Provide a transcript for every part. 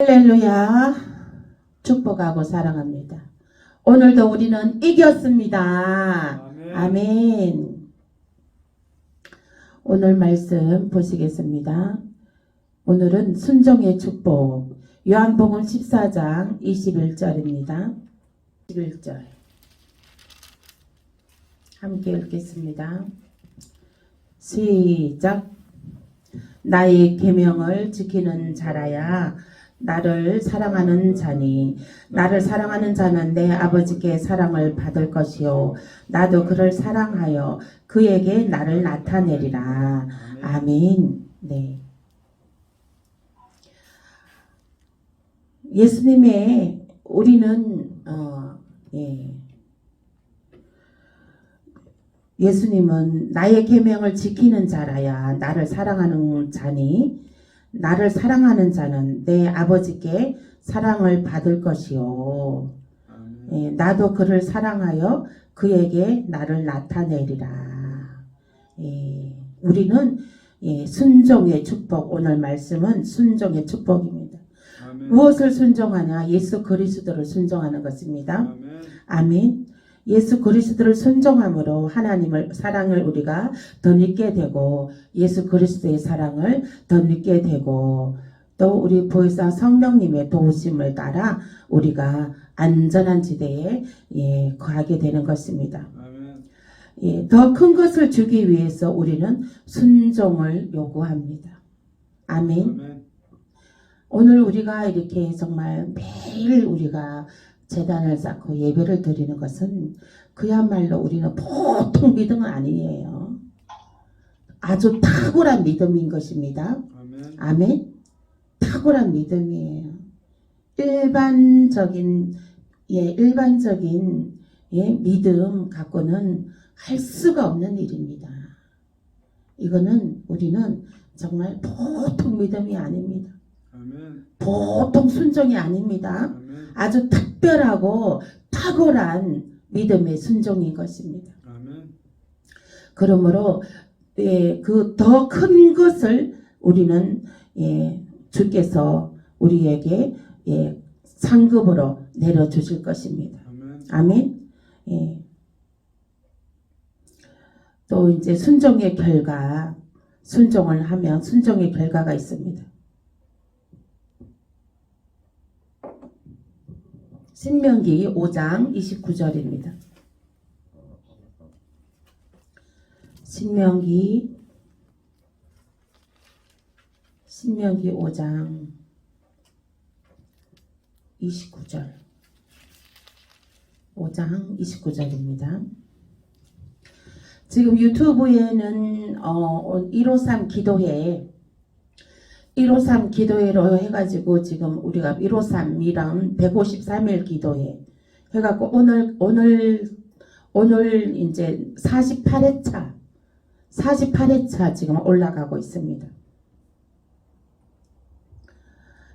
할렐루야. 축복하고 사랑합니다. 오늘도 우리는 이겼습니다. 아멘. 아멘. 오늘 말씀 보시겠습니다. 오늘은 순종의 축복. 요한복음 14장 21절입니다. 21절. 함께 읽겠습니다. 시작. 나의 계명을 지키는 자라야 나를 사랑하는 자니 나를 사랑하는 자는 내 아버지께 사랑을 받을 것이요 나도 그를 사랑하여 그에게 나를 나타내리라. 아멘. 네. 예수님의 우리는 예수님은 나의 계명을 지키는 자라야 나를 사랑하는 자니 나를 사랑하는 자는 내 아버지께 사랑을 받을 것이요 나도 그를 사랑하여 그에게 나를 나타내리라. 우리는 순종의 축복. 오늘 말씀은 순종의 축복입니다. 아멘. 무엇을 순종하냐? 예수 그리스도를 순종하는 것입니다. 아멘. 아멘. 예수 그리스도를 순종함으로 하나님을 사랑을 우리가 더 믿게 되고 예수 그리스도의 사랑을 더 믿게 되고 또 우리 보혜사 성령님의 도우심을 따라 우리가 안전한 지대에 거하게 되는 것입니다. 아멘. 더 큰 것을 주기 위해서 우리는 순종을 요구합니다. 아멘. 아멘. 오늘 우리가 이렇게 정말 매일 우리가 제단을 쌓고 예배를 드리는 것은 그야말로 우리는 보통 믿음은 아니에요. 아주 탁월한 믿음인 것입니다. 아멘. 아멘. 탁월한 믿음이에요. 일반적인 믿음 갖고는 할 수가 없는 일입니다. 이거는 우리는 정말 보통 믿음이 아닙니다. 아멘. 보통 순종이 아닙니다. 아멘. 아주 특별하고 탁월한 믿음의 순종인 것입니다. 아멘. 그러므로 그 더 큰 것을 우리는 주께서 우리에게 상급으로 내려주실 것입니다. 아멘. 아멘. 또 이제 순종의 결과, 순종을 하면 순종의 결과가 있습니다. 신명기 5장 29절입니다. 신명기 5장 29절. 5장 29절입니다. 지금 유튜브에는 153 기도회로 해가지고 지금 우리가 153이랑 153일 기도회 해갖고 오늘 이제 48회차 지금 올라가고 있습니다.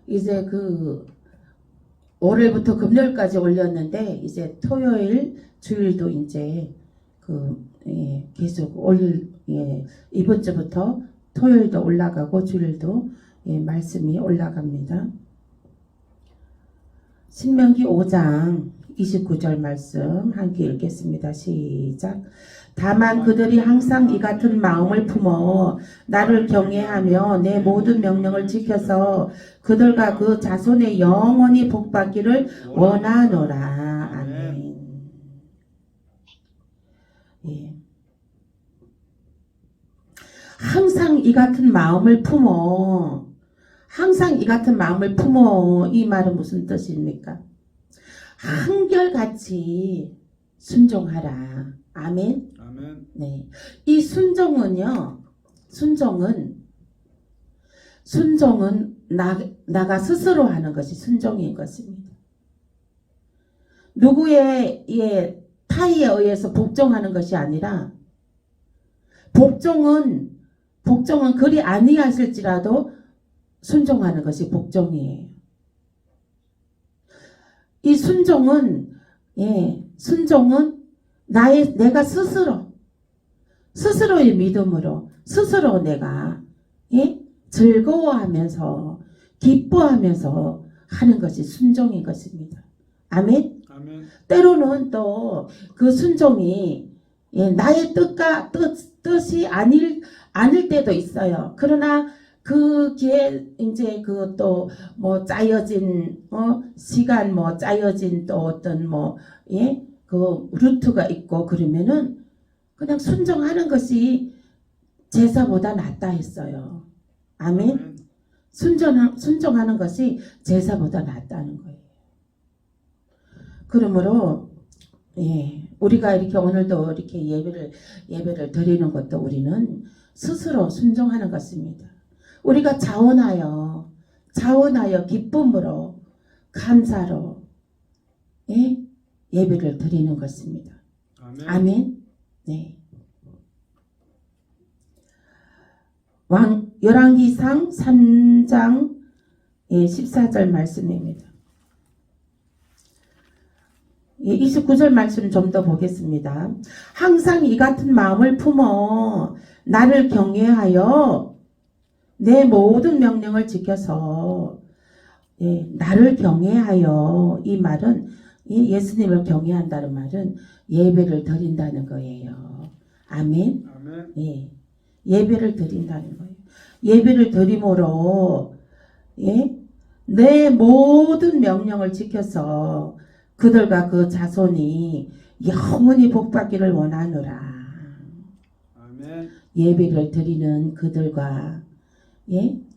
이제 월요일부터 금요일까지 올렸는데 이제 토요일 주일도 이제 계속 이번 주부터 토요일도 올라가고 주일도 말씀이 올라갑니다. 신명기 5장 29절 말씀 함께 읽겠습니다. 시작. 다만 그들이 항상 이 같은 마음을 품어 나를 경외하며 내 모든 명령을 지켜서 그들과 그 자손의 영원히 복받기를 원하노라. 아멘. 항상 이 같은 마음을 품어. 이 말은 무슨 뜻입니까? 한결같이 순종하라. 아멘. 아멘. 네. 이 순종은 나가 스스로 하는 것이 순종인 것입니다. 누구의 타의에 의해서 복종하는 것이 아니라 복종은 그리 아니하실지라도 순종하는 것이 복종이에요. 이 순종은 내가 스스로의 믿음으로 스스로 내가 즐거워하면서 기뻐하면서 하는 것이 순종인 것입니다. 아멘. 아멘. 때로는 또 그 순종이 나의 뜻이 아닐 때도 있어요. 그러나 그게 이제 그 또 뭐 짜여진 시간 뭐 짜여진 또 어떤 그 루트가 있고 그러면은 그냥 순종하는 것이 제사보다 낫다 했어요. 아멘. 순종하는 것이 제사보다 낫다는 거예요. 그러므로 우리가 이렇게 오늘도 이렇게 예배를 드리는 것도 우리는 스스로 순종하는 것입니다. 우리가 자원하여 기쁨으로 감사로 예배를 드리는 것입니다. 아멘. 아멘. 네. 열왕기상 3장 14절 말씀입니다. 29절 말씀 좀 더 보겠습니다. 항상 이 같은 마음을 품어 나를 경외하여 내 모든 명령을 지켜서 나를 경외하여 이 말은 예수님을 경외한다는 말은 예배를 드린다는 거예요. 아멘. 아멘. 예배를 드린다는 거예요. 예배를 드림으로 내 모든 명령을 지켜서 그들과 그 자손이 영원히 복받기를 원하노라. 아멘. 예배를 드리는 그들과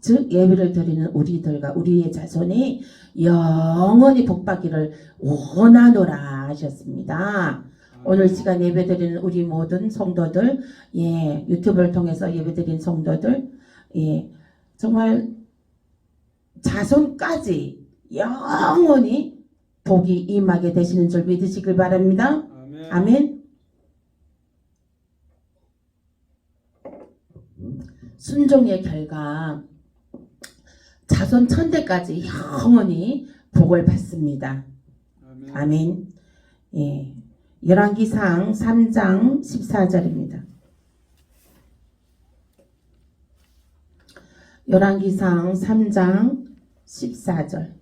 즉 예배를 드리는 우리들과 우리의 자손이 영원히 복받기를 원하노라 하셨습니다. 오늘 시간 예배드리는 우리 모든 성도들, 유튜브를 통해서 예배드린 성도들, 정말 자손까지 영원히 복이 임하게 되시는 줄 믿으시길 바랍니다. 아멘. 아멘. 순종의 결과 자손 천대까지 영원히 복을 받습니다. 아멘. 아멘. 열왕기상 3장 14절입니다. 열왕기상 3장 14절.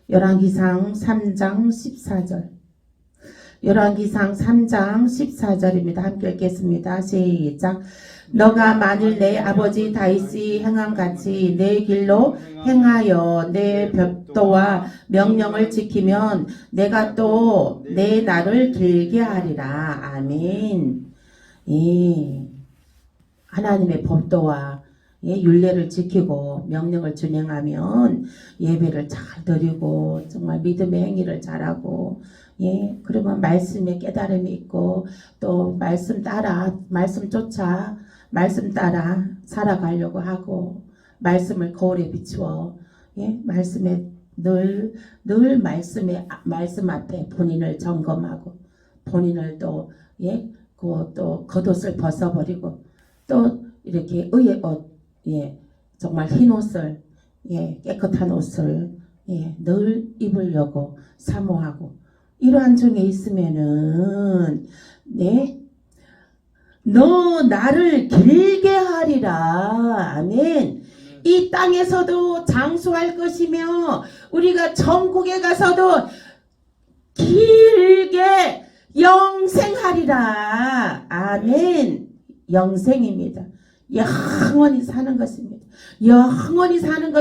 열왕기상 3장 14절. 열왕기상 3장 14절입니다. 함께 읽겠습니다. 시작. 너가 만일 내 아버지 다윗이 행함같이 내 길로 행하여 내 벽도와 명령을 지키면 내가 또 내 날을 길게 하리라. 아멘. 하나님의 법도와 율례를 지키고 명령을 준행하면 예배를 잘 드리고 정말 믿음의 행위를 잘하고 그러면 말씀에 깨달음이 있고 또 말씀 따라 살아가려고 하고 말씀을 거울에 비추어 말씀에 늘 말씀 앞에 본인을 점검하고 본인을 또 또 겉옷을 벗어버리고 또 이렇게 의의 옷 정말 흰 옷을 깨끗한 옷을 늘 입으려고 사모하고 이러한 중에 있으면은 너 나를 길게 하리라. 아멘. 이 땅에서도 장수할 것이며 우리가 천국에 가서도 길게 영생하리라. 아멘. 영생입니다. 영원히 사는 것입니다. 영원히 사는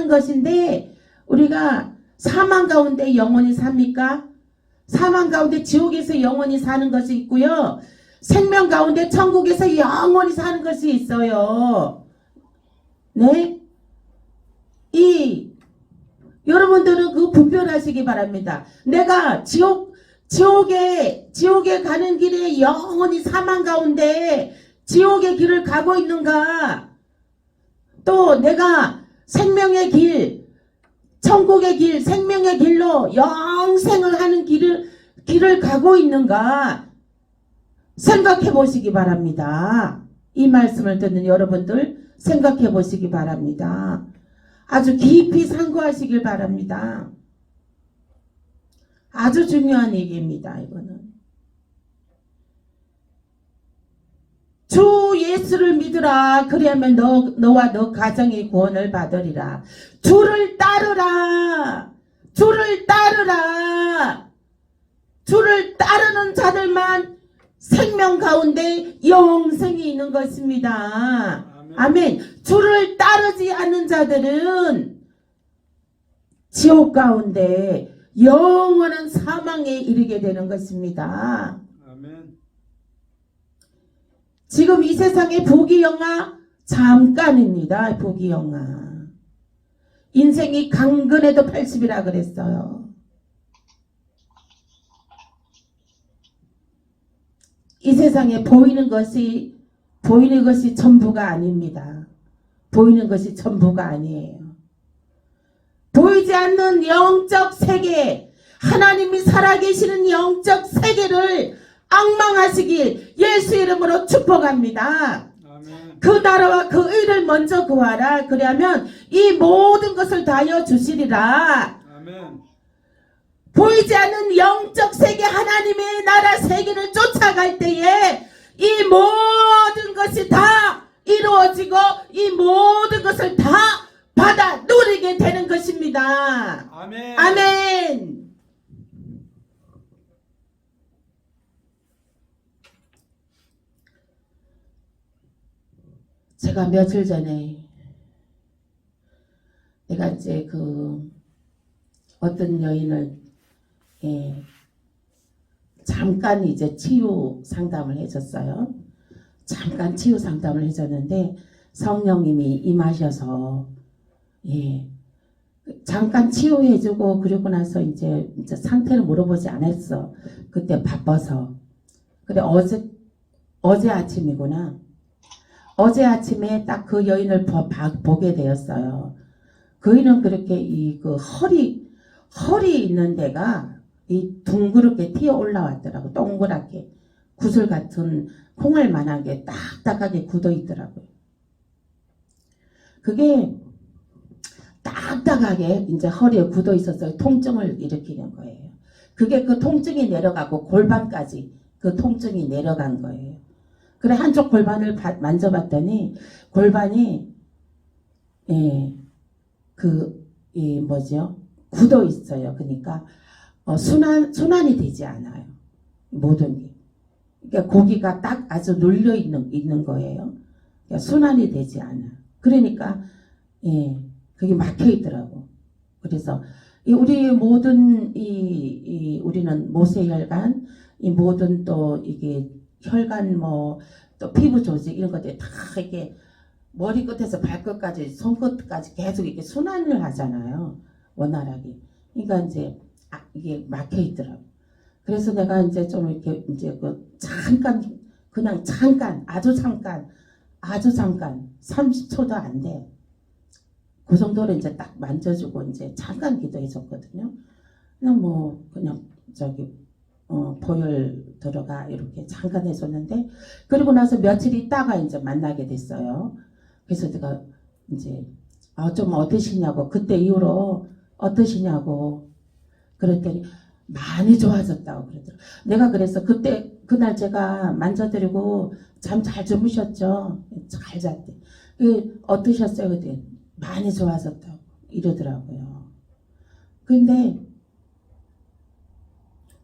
것인데 우리가 사망 가운데 영원히 삽니까? 사망 가운데 지옥에서 영원히 사는 것이 있고요. 생명 가운데 천국에서 영원히 사는 것이 있어요. 여러분들은 그 분별하시기 바랍니다. 내가 지옥에 가는 길에 영원히 사망 가운데 지옥의 길을 가고 있는가? 또 내가 생명의 길, 천국의 길, 생명의 길로 영생을 하는 길을 가고 있는가? 생각해 보시기 바랍니다. 이 말씀을 듣는 여러분들 생각해 보시기 바랍니다. 아주 깊이 상고하시길 바랍니다. 아주 중요한 얘기입니다. 이거는 주 예수를 믿으라. 그리하면 너와 너 가정이 구원을 받으리라. 주를 따르라. 주를 따르라. 주를 따르는 자들만 생명 가운데 영생이 있는 것입니다. 아멘. 주를 따르지 않는 자들은 지옥 가운데 영원한 사망에 이르게 되는 것입니다. 아멘. 지금 이 세상의 부귀영화 잠깐입니다. 부귀영화. 인생이 강건해도 80이라 그랬어요. 이 세상에 보이는 것이 전부가 아닙니다. 보이는 것이 전부가 아니에요. 보이지 않는 영적 세계, 하나님이 살아계시는 영적 세계를 앙망하시길 예수 이름으로 축복합니다. 아멘. 그 나라와 그 의를 먼저 구하라. 그러면 이 모든 것을 다하여 주시리라. 아멘. 보이지 않는 영적 세계, 하나님의 나라 세계를 쫓아갈 때에 이 모든 것이 다 이루어지고 이 모든 것을 다 받아 누리게 되는 것입니다. 아멘. 아멘. 제가 며칠 전에 내가 이제 어떤 여인을 잠깐 이제 치유 상담을 해줬어요. 잠깐 치유 상담을 해줬는데 성령님이 임하셔서 잠깐 치유해주고 그러고 나서 이제 상태를 물어보지 않았어. 그때 바빠서. 그래 어제 아침이구나. 어제 아침에 딱 그 여인을 보게 되었어요. 그 여인은 그렇게 허리 있는 데가 이 둥그렇게 튀어 올라왔더라고. 동그랗게 구슬 같은 콩알 만하게 딱딱하게 굳어 있더라고요. 그게 딱딱하게 이제 허리에 굳어 있어서 통증을 일으키는 거예요. 그게 그 통증이 내려가고 골반까지 그 통증이 내려간 거예요. 그래 한쪽 골반을 만져봤더니 골반이 굳어 있어요. 그러니까 순환이 되지 않아요. 모든 게. 그러니까 고기가 딱 아주 눌려 있는 거예요. 그러니까 순환이 되지 않아. 그러니까 그게 막혀 있더라고. 그래서 우리 모든 우리는 모세혈관, 이 모든 또 이게 혈관 또 피부 조직 이런 것들이 다 이렇게 머리 끝에서 발끝까지 손끝까지 계속 이렇게 순환을 하잖아요. 원활하게. 그러니까 이제 이게 막혀 있더라고. 그래서 내가 이제 좀 이렇게 이제 그냥 잠깐 아주 잠깐 30초도 안 돼. 그 정도로 이제 딱 만져주고 이제 잠깐 기도해 줬거든요. 그냥 보혈 들어가 이렇게 잠깐 해줬는데 그리고 나서 며칠 있다가 이제 만나게 됐어요. 그래서 내가 이제 좀 어떠시냐고 그때 이후로 어떠시냐고 그랬더니 많이 좋아졌다고 그러더라고요. 내가 그래서 그날 제가 만져드리고 잠 잘 주무셨죠? 잘 잤대. 어떠셨어요? 그때 많이 좋아졌다고 이러더라고요. 근데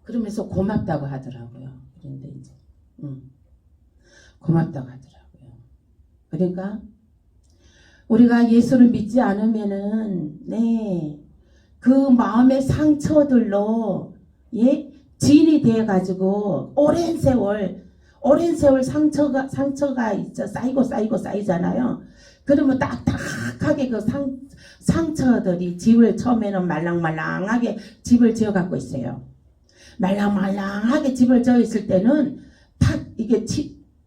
그러면서 고맙다고 하더라고요. 그런데 이제 고맙다고 하더라고요. 그러니까 우리가 예수를 믿지 않으면은 그 마음의 상처들로 지인이 돼 가지고 오랜 세월 상처가 있죠. 쌓이고 쌓이잖아요. 그러면 딱딱하게 그 상처들이 집을 처음에는 말랑말랑하게 집을 지어 갖고 있어요. 말랑말랑하게 집을 지어 있을 때는 탁 이게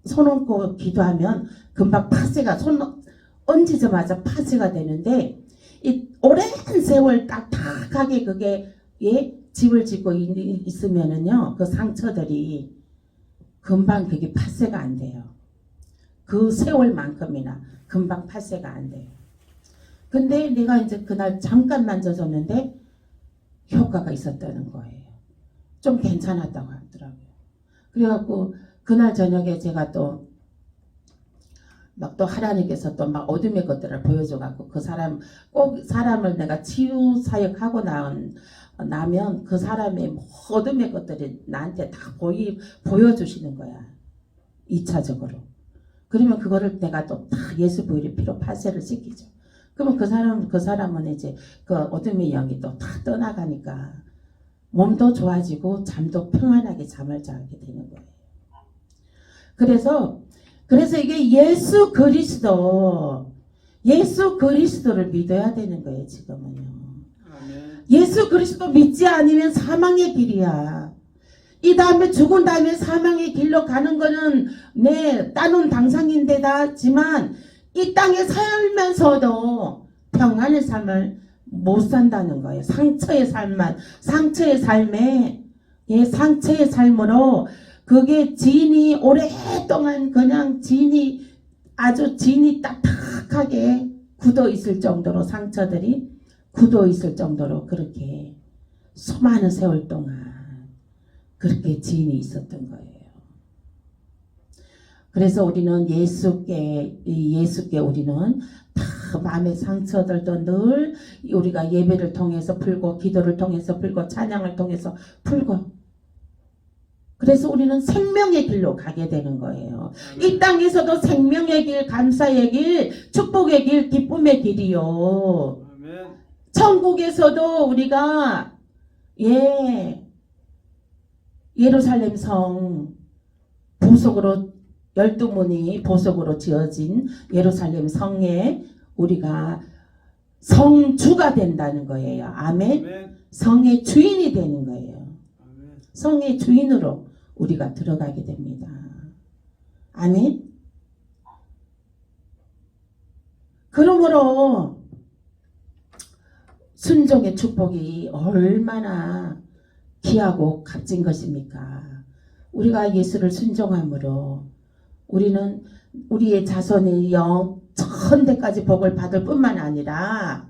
손 얹고 기도하면 금방 파쇄가 손 얹히자마자 파쇄가 되는데 이 오랜 세월 딱딱하게 그게 집을 짓고 있으면은요 그 상처들이 금방 그게 파쇄가 안 돼요. 그 세월만큼이나 금방 파쇄가 안 돼요. 근데 내가 이제 그날 잠깐 만져줬는데 효과가 있었다는 거예요. 좀 괜찮았다고 하더라고요. 그래갖고 그날 저녁에 제가 또 막 또 하나님께서 또 막 어둠의 것들을 보여줘갖고 그 사람 꼭 사람을 내가 치유 사역하고 나면 그 사람의 어둠의 것들이 나한테 다 보여주시는 거야. 2차적으로. 그러면 그거를 내가 또 다 예수 부인의 피로 파쇄를 시키죠. 그러면 그 사람은 이제 그 어둠의 영이 또 다 떠나가니까 몸도 좋아지고 잠도 평안하게 잠을 자게 되는 거예요. 그래서 이게 예수 그리스도를 믿어야 되는 거예요, 지금은요. 아멘. 예수 그리스도 믿지 않으면 사망의 길이야. 이 다음에 죽은 다음에 사망의 길로 가는 거는 따놓은 당상인데다지만 이 땅에 살면서도 평안의 삶을 못 산다는 거예요. 상처의 삶으로 그게 진이 오랫동안 그냥 아주 진이 딱딱하게 굳어 있을 정도로 상처들이 굳어 있을 정도로 그렇게 수많은 세월 동안 그렇게 진이 있었던 거예요. 그래서 우리는 예수께 우리는 다 마음의 상처들도 늘 우리가 예배를 통해서 풀고 기도를 통해서 풀고 찬양을 통해서 풀고 그래서 우리는 생명의 길로 가게 되는 거예요. 이 땅에서도 생명의 길, 감사의 길, 축복의 길, 기쁨의 길이요. 아멘. 천국에서도 우리가 예루살렘 성 보석으로 12문이 보석으로 지어진 예루살렘 성에 우리가 성주가 된다는 거예요. 아멘. 아멘. 성의 주인이 되는 거예요. 아멘. 성의 주인으로 우리가 들어가게 됩니다. 아멘. 그러므로 순종의 축복이 얼마나 귀하고 값진 것입니까? 우리가 예수를 순종함으로 우리는 우리의 자손의 영 천대까지 복을 받을 뿐만 아니라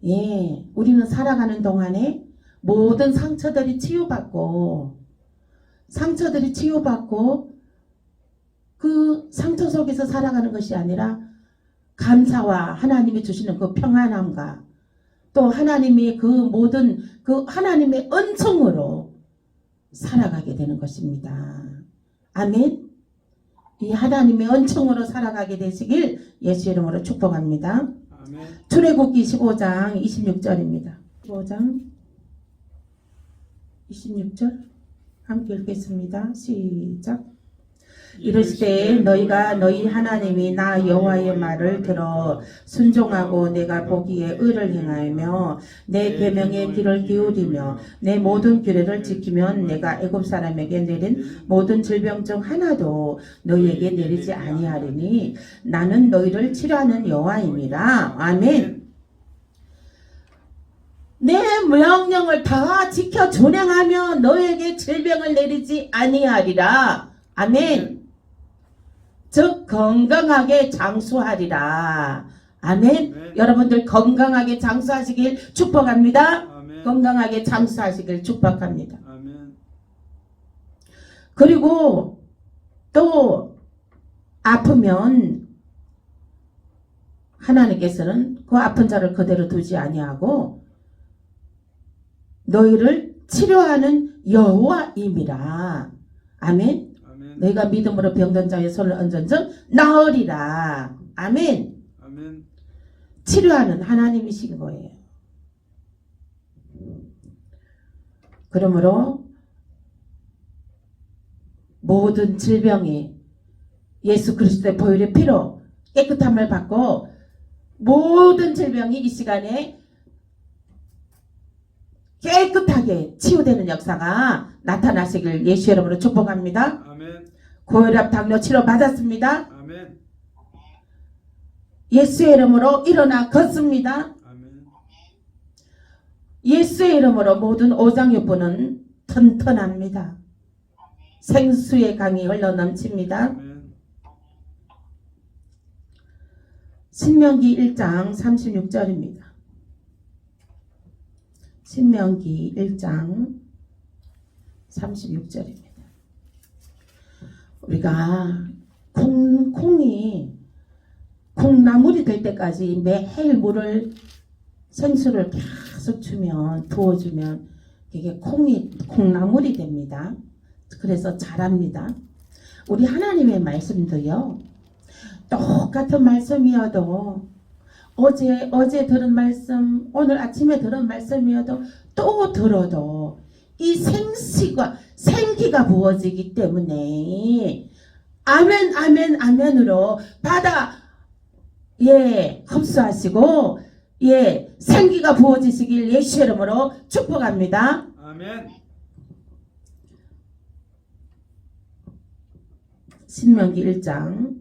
우리는 살아가는 동안에 모든 상처들이 치유받고 그 상처 속에서 살아가는 것이 아니라 감사와 하나님이 주시는 그 평안함과 또 하나님이 그 모든 그 하나님의 은총으로 살아가게 되는 것입니다. 아멘. 이 하나님의 은총으로 살아가게 되시길 예수 이름으로 축복합니다. 아멘. 출애굽기 15장 26절입니다. 15장 26절 함께 읽겠습니다. 시작. 이르시되 너희가 너희 하나님이 나 여호와의 말을 들어 순종하고 내가 보기에 의를 행하며 내 계명의 귀를 기울이며 내 모든 규례를 지키면 내가 애굽 사람에게 내린 모든 질병 중 하나도 너희에게 내리지 아니하리니 나는 너희를 치료하는 여호와임이라. 아멘. 내 명령을 다 지켜 준행하며 너희에게 질병을 내리지 아니하리라. 아멘. 즉 건강하게 장수하리라. 아멘. 아멘. 여러분들 건강하게 장수하시길 축복합니다. 아멘. 건강하게 장수하시길 축복합니다. 아멘. 그리고 또 아프면 하나님께서는 그 아픈 자를 그대로 두지 아니하고 너희를 치료하는 여호와임이라. 아멘. 너희가 믿음으로 병든 자의 손을 얹은즉 나으리라. 아멘. 아멘. 치료하는 하나님이신 거예요. 그러므로 모든 질병이 예수 그리스도의 보혈의 피로 깨끗함을 받고 모든 질병이 이 시간에 깨끗하게 치유되는 역사가 나타나시길 예수 이름으로 축복합니다. 아멘. 고혈압 당뇨 치료 받았습니다. 아멘. 예수의 이름으로 일어나 걷습니다. 아멘. 예수의 이름으로 모든 오장육부는 튼튼합니다. 생수의 강이 흘러넘칩니다. 아멘. 신명기 1장 36절입니다. 신명기 1장 36절입니다. 우리가 콩이 콩나물이 될 때까지 매일 물을 생수를 계속 주면 부어주면 이게 콩나물이 됩니다. 그래서 자랍니다. 우리 하나님의 말씀도요. 똑같은 말씀이어도 어제 들은 말씀, 오늘 아침에 들은 말씀이어도 또 들어도 이 생기가 부어지기 때문에 아멘, 아멘, 아멘으로 받아 흡수하시고 생기가 부어지시길 예수의 이름으로 축복합니다. 아멘. 신명기 1장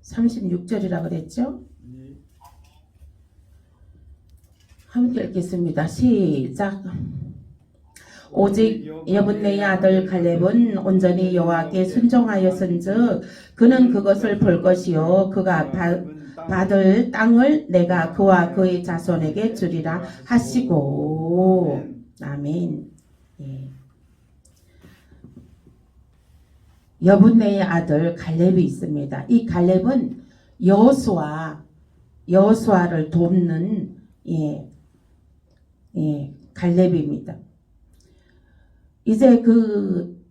36절이라 그랬죠? 네. 함께 함께 읽겠습니다. 시작. 오직 여분네의 아들 갈렙은 온전히 여호와께 순종하였은즉 그는 그것을 볼 것이요 그가 받을 땅을 내가 그와 그의 자손에게 주리라 하시고. 아멘. 예. 여분네의 아들 갈렙이 있습니다. 이 갈렙은 여호수아를 돕는 갈렙입니다. 이제 그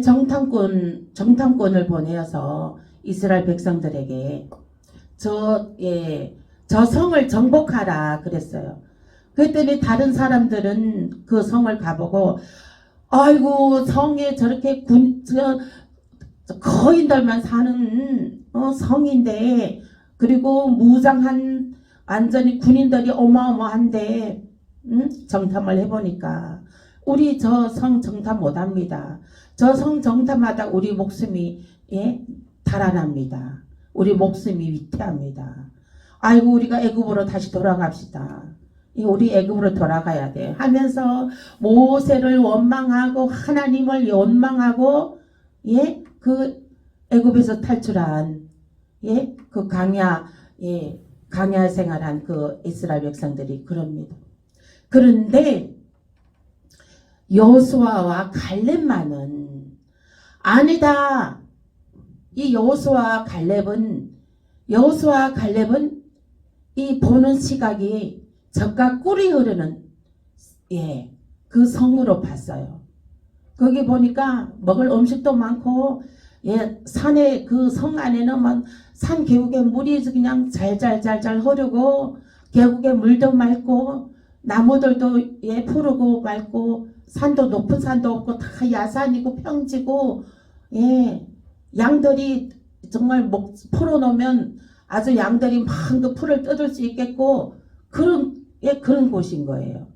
정탐꾼을 보내어서 이스라엘 백성들에게 저 성을 정복하라 그랬어요. 그랬더니 다른 사람들은 그 성을 가보고 아이고 성에 저렇게 거인들만 사는 성인데 그리고 무장한 완전히 군인들이 어마어마한데 정탐을 해보니까 우리 저 성 정탐 못합니다. 저 성 정탐하다 우리 목숨이 달아납니다. 우리 목숨이 위태합니다. 아이고 우리가 애굽으로 다시 돌아갑시다. 우리 애굽으로 돌아가야 돼 하면서 모세를 원망하고 하나님을 원망하고 그 애굽에서 탈출한 그 강야 생활한 그 이스라엘 백성들이 그럽니다. 그런데 여호수아와 갈렙만은 아니다. 이 여호수아와 갈렙은 이 보는 시각이 젖과 꿀이 흐르는 그 성으로 봤어요. 거기 보니까 먹을 음식도 많고 산에 그 성 안에는 막 산 계곡에 물이 그냥 잘잘잘잘 흐르고 계곡에 물도 맑고 나무들도 푸르고 맑고 산도 높은 산도 없고 다 야산이고 평지고 양들이 정말 풀어놓으면 아주 양들이 막 그 풀을 뜯을 수 있겠고 그런 곳인 거예요.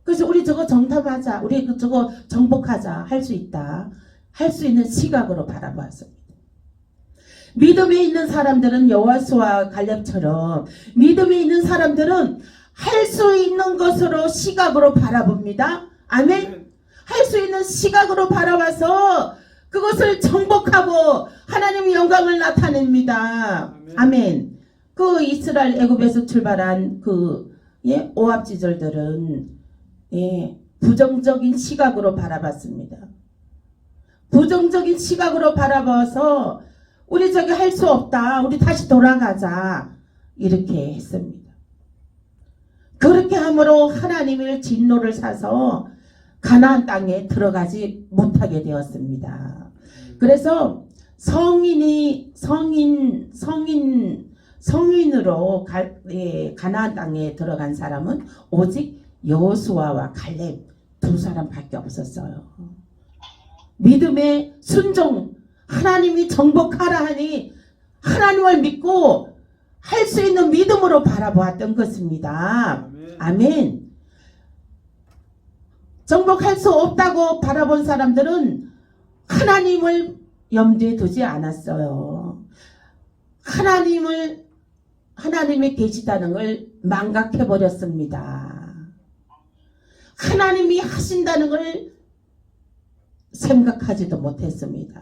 그래서 우리 저거 정탐하자, 우리 저거 정복하자 할 수 있다. 할 수 있는 시각으로 바라봤습니다. 믿음이 있는 사람들은 여호수아와 갈렙처럼 믿음이 있는 사람들은 할 수 있는 것으로 시각으로 바라봅니다. 아멘. 할 수 있는 시각으로 바라봐서 그것을 정복하고 하나님의 영광을 나타냅니다. 아멘. 그 이스라엘 애굽에서 출발한 그 오합지졸들은 부정적인 시각으로 바라봤습니다. 부정적인 시각으로 바라봐서 우리 저기 할 수 없다. 우리 다시 돌아가자. 이렇게 했습니다. 그렇게 함으로 하나님의 진노를 사서 가나안 땅에 들어가지 못하게 되었습니다. 그래서 성인으로 가나안 땅에 들어간 사람은 오직 여호수아와 갈렙 두 사람밖에 없었어요. 믿음의 순종, 하나님이 정복하라 하니 하나님을 믿고 할 수 있는 믿음으로 바라보았던 것입니다. 아멘. 정복할 수 없다고 바라본 사람들은 하나님을 염두에 두지 않았어요. 하나님이 계시다는 걸 망각해 버렸습니다. 하나님이 하신다는 걸 생각하지도 못했습니다.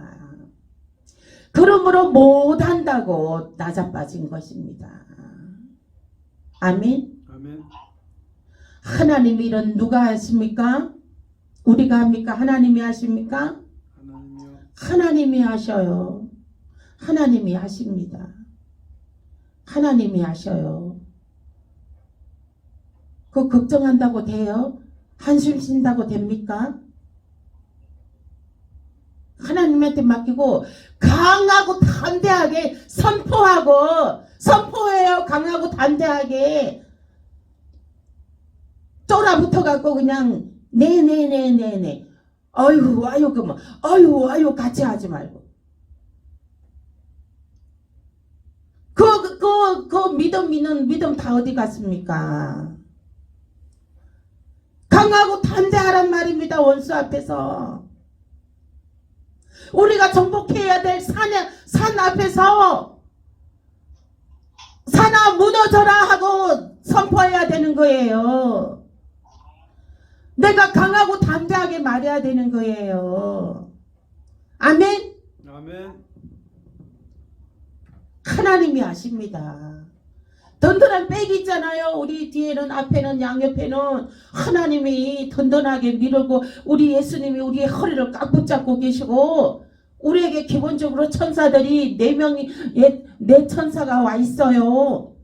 그러므로 못한다고 낮아빠진 것입니다. 아멘. 아멘. 하나님 일은 누가 하십니까? 우리가 합니까? 하나님이 하십니까? 하나님이요. 하나님이 하셔요. 하나님이 하십니다. 하나님이 하셔요. 그거 걱정한다고 돼요? 한숨 쉰다고 됩니까? 하나님한테 맡기고 강하고 담대하게 선포해요. 강하고 담대하게. 쫄아붙어 갖고 그냥 네네네네네 아유 아유 그뭐 아유 같이 하지 말고 그 믿음 다 어디 갔습니까? 강하고 담대하란 말입니다. 원수 앞에서 우리가 정복해야 될 산 앞에서 산아 무너져라 하고 선포해야 되는 거예요. 내가 강하고 담대하게 말해야 되는 거예요. 아멘. 아멘. 하나님이 아십니다. 든든한 백이 있잖아요. 우리 뒤에는 앞에는 양옆에는 하나님이 든든하게 밀고 우리 예수님이 우리의 허리를 꽉 붙잡고 계시고 우리에게 기본적으로 천사들이 4명이 네 천사가 와 있어요.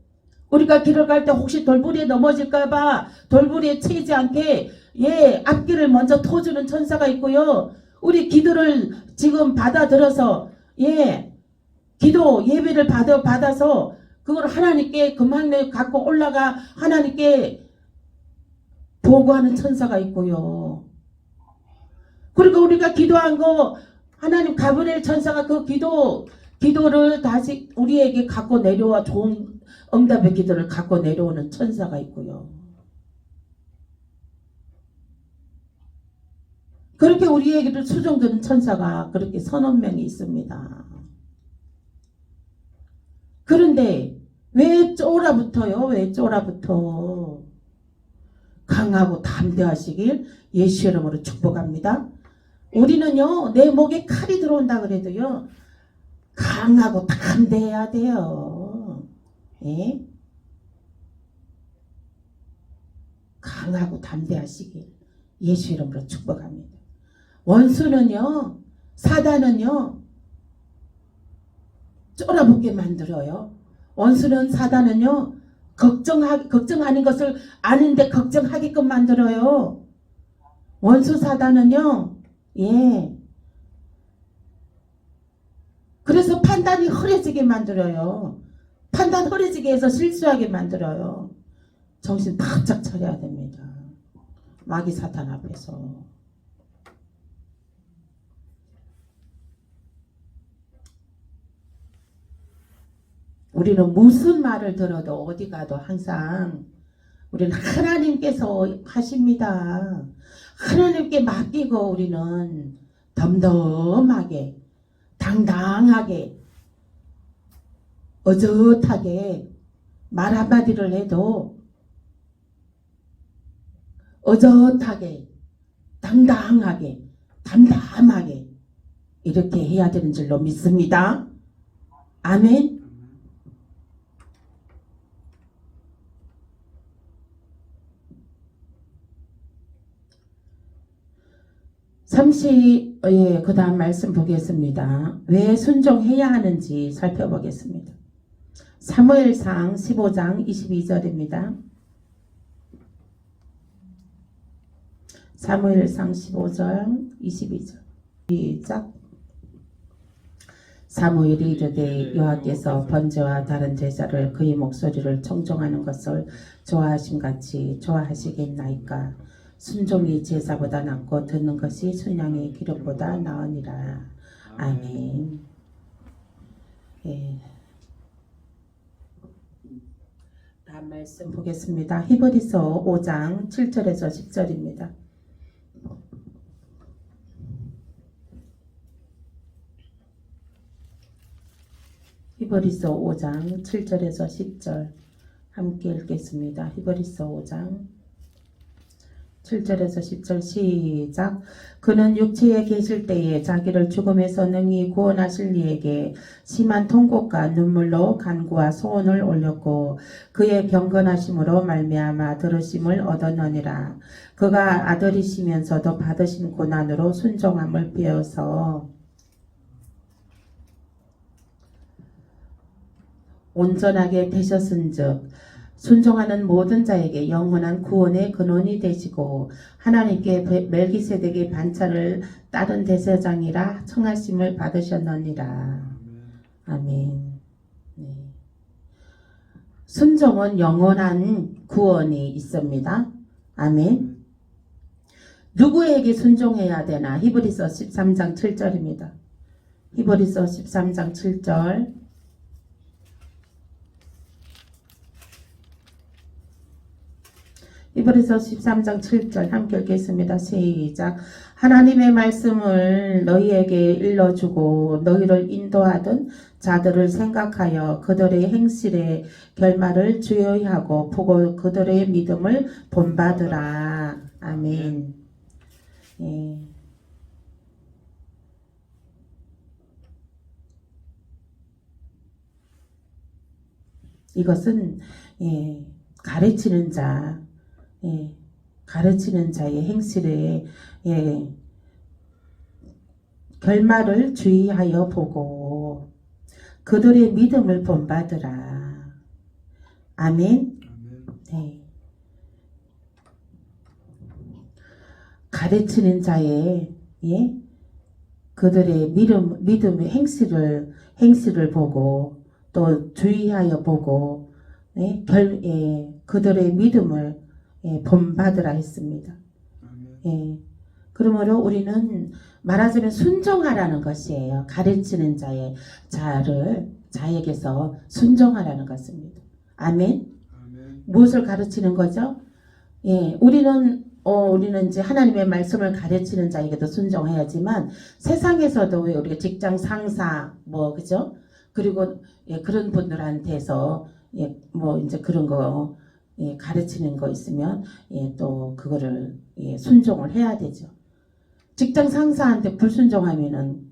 우리가 길을 갈 때 혹시 돌부리에 넘어질까봐 돌부리에 치이지 않게 앞길을 먼저 터주는 천사가 있고요. 우리 기도를 지금 받아들여서 기도 예배를 받아서 그걸 하나님께 금방 갖고 올라가 하나님께 보고하는 천사가 있고요. 그리고 우리가 기도한 거 하나님 가브리엘 천사가 그 기도를 다시 우리에게 갖고 내려와 좋은 응답의 기도를 갖고 내려오는 천사가 있고요. 그렇게 우리에게도 수종드는 천사가 그렇게 3명이 있습니다. 그런데 왜 쫄아붙어요? 왜 쫄아붙어? 강하고 담대하시길 예수 이름으로 축복합니다. 우리는요 내 목에 칼이 들어온다 그래도요 강하고 담대해야 돼요. 예? 강하고 담대하시길 예수 이름으로 축복합니다. 원수는요 사단은요 쫄아붙게 만들어요. 원수는 사단은요 걱정하는 것을 아는데 걱정하게끔 만들어요. 원수 사단은요 그래서 판단이 흐려지게 만들어요. 판단 흐려지게 해서 실수하게 만들어요. 정신 바짝 차려야 됩니다. 마귀 사탄 앞에서. 우리는 무슨 말을 들어도 어디 가도 항상 우리는 하나님께서 하십니다. 하나님께 맡기고 우리는 덤덤하게 당당하게 어젓하게 말 한마디를 해도 어젓하게 당당하게 담담하게 이렇게 해야 되는 줄로 믿습니다. 아멘. 그 다음 말씀 보겠습니다. 왜 순종해야 하는지 살펴보겠습니다. 사무엘상 15장 22절입니다. 사무엘상 15장 22절 시작. 사무엘이 이르되 여호와께서 번제와 다른 제사를 그의 목소리를 청종하는 것을 좋아하심같이 좋아하시겠나이까. 순종이 제사보다 낫고 듣는 것이 순양의 기름보다 나으니라. 아멘. 다음 말씀 보겠습니다. 히브리서 5장 7절에서 10절입니다. 히브리서 5장 7절에서 10절 함께 읽겠습니다. 히브리서 5장 7절에서 10절 시작. 그는 육체에 계실 때에 자기를 죽음에서 능히 구원하실 이에게 심한 통곡과 눈물로 간구와 소원을 올렸고 그의 경건하심으로 말미암아 들으심을 얻었느니라. 그가 아들이시면서도 받으신 고난으로 순종함을 배워서 온전하게 되셨은즉 순종하는 모든 자에게 영원한 구원의 근원이 되시고 하나님께 멜기세덱의 반차를 따른 대제사장이라 청하심을 받으셨느니라. 아멘. 네. 순종은 영원한 구원이 있습니다. 아멘. 누구에게 순종해야 되나? 히브리서 13장 7절입니다. 히브리서 13장 7절. 히브리서 13장 7절 함께 읽겠습니다. 시작. 하나님의 말씀을 너희에게 일러주고 너희를 인도하던 자들을 생각하여 그들의 행실의 결말을 주의하고 하고 보고 그들의 믿음을 본받으라. 아멘. 예. 이것은 가르치는 자, 가르치는 자의 행실의 결말을 주의하여 보고 그들의 믿음을 본받으라. 아멘. 네. 가르치는 자의 그들의 믿음의 행실을 보고 또 주의하여 보고 그들의 믿음을 본받으라 했습니다. 그러므로 우리는 말하자면 순종하라는 것이에요. 가르치는 자에게서 순종하라는 것입니다. 아멘. 무엇을 가르치는 거죠? 우리는 이제 하나님의 말씀을 가르치는 자에게도 순종해야지만 세상에서도 우리가 직장 상사 그죠? 그리고 그런 분들한테서 이제 그런 거 가르치는 거 있으면 또 그거를 순종을 해야 되죠. 직장 상사한테 불순종하면은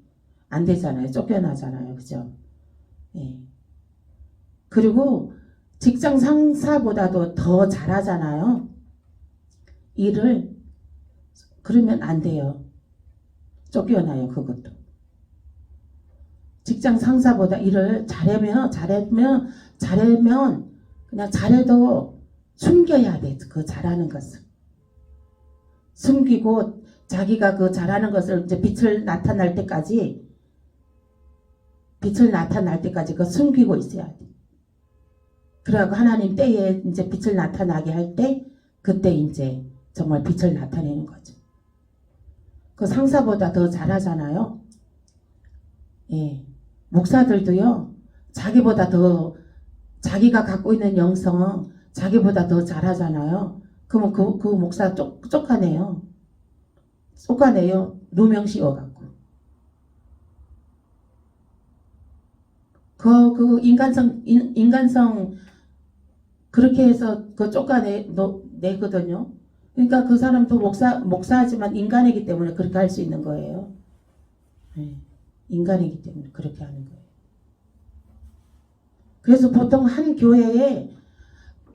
안 되잖아요. 쫓겨나잖아요. 그죠? 그리고 직장 상사보다도 더 잘하잖아요. 일을. 그러면 안 돼요. 쫓겨나요. 그것도. 직장 상사보다 일을 잘하면 그냥 잘해도 숨겨야 돼. 그 잘하는 것을. 숨기고 자기가 그 잘하는 것을 이제 빛을 나타날 때까지 그 숨기고 있어야 돼. 그래갖고 하나님 때에 이제 빛을 나타나게 할 때 그때 이제 정말 빛을 나타내는 거죠. 그 상사보다 더 잘하잖아요. 목사들도요. 자기보다 더 자기가 갖고 있는 영성 자기보다 더 잘하잖아요. 그러면 그 목사 쫓아내요. 누명 씌워갖고. 그 인간성 그렇게 해서 쫓아내거든요. 그러니까 그 사람도 목사하지만 인간이기 때문에 그렇게 할 수 있는 거예요. 인간이기 때문에 그렇게 하는 거예요. 그래서 보통 한 교회에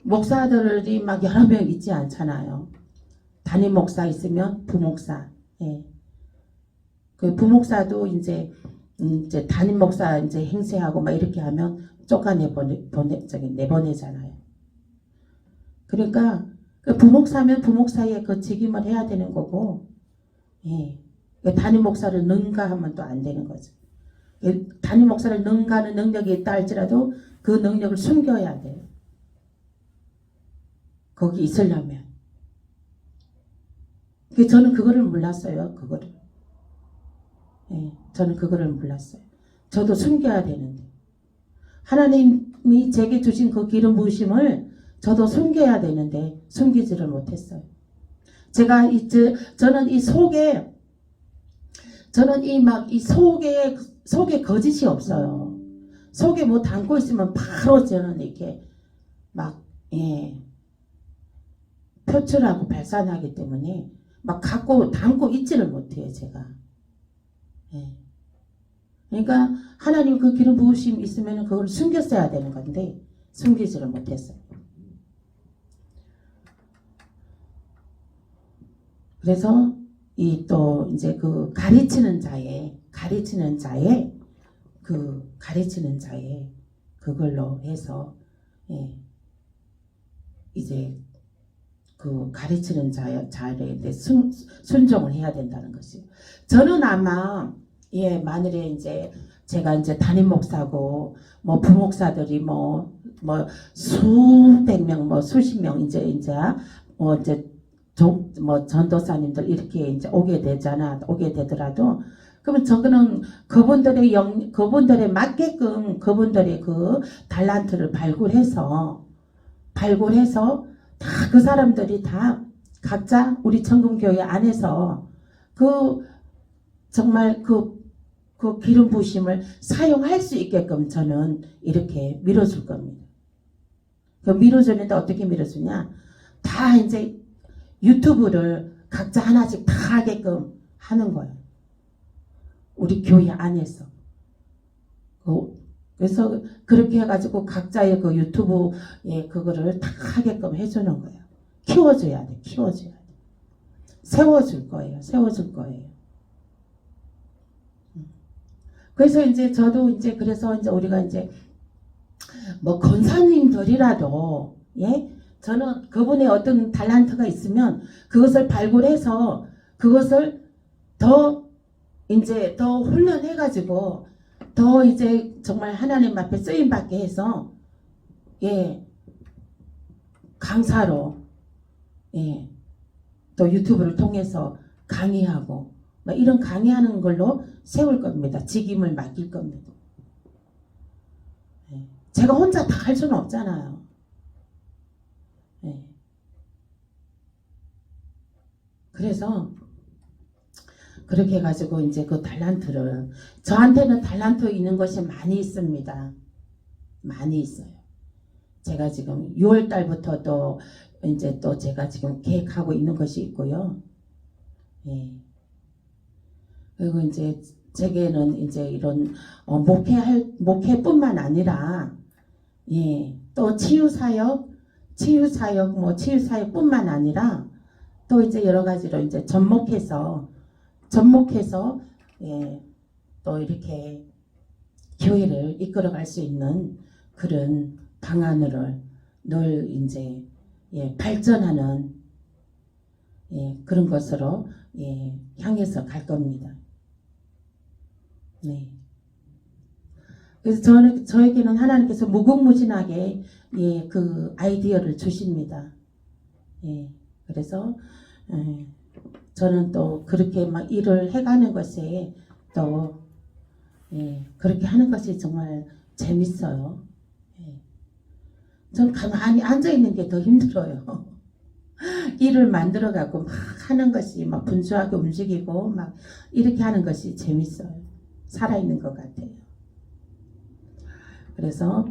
목사들이 막 여러 명 있지 않잖아요. 담임 목사 있으면 부목사. 그 부목사도 이제 담임 목사 이제 행세하고 막 이렇게 하면 내보내잖아요. 그러니까 그 부목사면 부목사의 그 직임을 해야 되는 거고, 담임 목사를 능가하면 또 안 되는 거죠. 담임 목사를 능가하는 능력이 있다 할지라도 그 능력을 숨겨야 돼요. 거기 있으려면. 저는 그거를 몰랐어요. 저는 그거를 몰랐어요. 저도 숨겨야 되는데. 하나님이 제게 주신 그 기름 부으심을 저도 숨겨야 되는데 숨기지를 못했어요. 저는 이 속에 거짓이 없어요. 속에 뭐 담고 있으면 바로 저는 이렇게 막 표출하고 발산하기 때문에 막 담고 있지를 못해요. 제가. 그러니까 하나님 그 기름 부으심 있으면 그걸 숨겼어야 되는 건데 숨기지를 못했어요. 그래서 또 이제 그 가르치는 자의 그걸로 해서 예, 이제 그 가르치는 자에 대해 순종을 해야 된다는 것이요. 저는 아마 예 만일에 이제 제가 이제 담임 목사고 뭐 부목사들이 뭐 수백 명 뭐 수십 명 이제 뭐 이제 뭐 전도사님들 이렇게 이제 오게 되더라도 그러면 저거는 그분들에 맞게끔 그분들의 그 달란트를 발굴해서 다 그 사람들이 다 각자 우리 청금교회 안에서 그 정말 그 기름 부심을 사용할 수 있게끔 저는 이렇게 밀어줄 겁니다. 그 밀어주는데 어떻게 밀어주냐? 다 이제 유튜브를 각자 하나씩 다 하게끔 하는 거예요. 우리 교회 안에서. 그래서 그렇게 해가지고 각자의 그 유튜브에 그거를 다 하게끔 해주는 거예요. 키워줘야 돼. 세워줄 거예요. 그래서 이제 저도 이제 그래서 이제 우리가 이제 뭐 권사님들이라도 예 저는 그분의 어떤 달란트가 있으면 그것을 발굴해서 그것을 더 이제 더 훈련해가지고 더 이제 정말 하나님 앞에 쓰임 받게 해서 예 강사로 예 또 유튜브를 통해서 강의하고 막 이런 강의하는 걸로 세울 겁니다. 직임을 맡길 겁니다. 예. 제가 혼자 다 할 수는 없잖아요. 예. 그래서 그렇게 해가지고 이제 그 달란트를 저한테는 달란트 있는 것이 많이 있습니다. 많이 있어요. 제가 지금 6월 달부터 또 이제 또 제가 지금 계획하고 있는 것이 있고요. 예. 그리고 이제 제게는 이제 이런 목회뿐만 아니라 예, 또 치유사역뿐만 아니라 또 이제 여러 가지로 이제 접목해서 예, 또 이렇게 교회를 이끌어갈 수 있는 그런 방안을 늘 이제 예, 발전하는 예, 그런 것으로 예, 향해서 갈 겁니다. 네. 그래서 저에게는 하나님께서 무궁무진하게 예, 그 아이디어를 주십니다. 예, 그래서 예, 저는 또 그렇게 막 일을 해가는 것에 또 예, 그렇게 하는 것이 정말 재밌어요. 예. 전 가만히 앉아 있는 게 더 힘들어요. 일을 만들어 갖고 막 하는 것이 막 분주하게 움직이고 막 이렇게 하는 것이 재밌어요. 살아있는 것 같아요. 그래서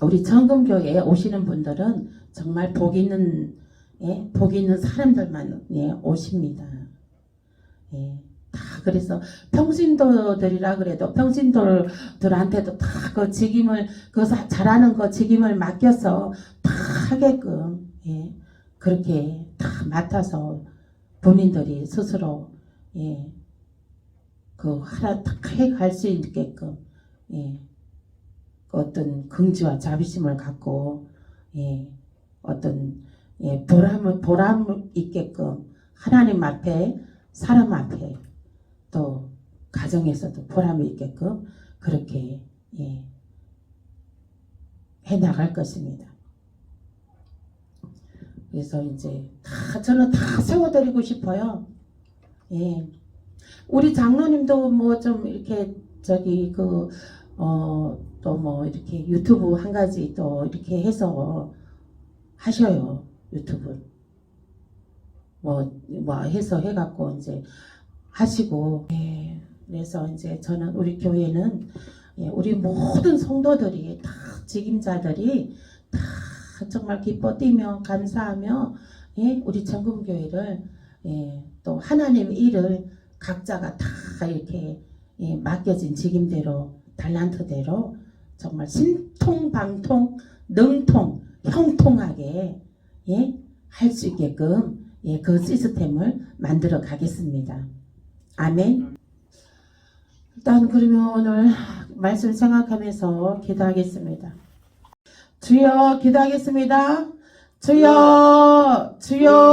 우리 청금교회에 오시는 분들은 정말 복 있는 사람들만 예, 오십니다. 예, 다 그래서 평신도들이라 그래도 평신도들한테도 다 그 직임을 그 잘하는 거 직임을 맡겨서 다 하게끔 예, 그렇게 다 맡아서 본인들이 스스로 예, 그 하나 딱 해갈 수 있게끔 예, 그 어떤 긍지와 자비심을 갖고 예, 어떤 예, 보람 있게끔 하나님 앞에 사람 앞에 또 가정에서도 보람이 있게끔 그렇게 예, 해 나갈 것입니다. 그래서 이제 저는 다 세워드리고 싶어요. 예, 우리 장로님도 뭐 좀 이렇게 저기 또 뭐 이렇게 유튜브 한 가지 또 이렇게 해서 하셔요. 유튜브 뭐 해서 해갖고 이제 하시고 예, 그래서 이제 저는 우리 교회는 예, 우리 모든 성도들이 다 직임자들이 다 정말 기뻐 뛰며 감사하며 예, 우리 청금교회를 예, 또 하나님의 일을 각자가 다 이렇게 예, 맡겨진 직임대로 달란트대로 정말 신통방통 능통 형통하게 예, 할 수 있게끔 예, 그 시스템을 만들어 가겠습니다. 아멘. 일단 그러면 오늘 말씀 생각하면서 기도하겠습니다. 주여 기도하겠습니다. 주여 주여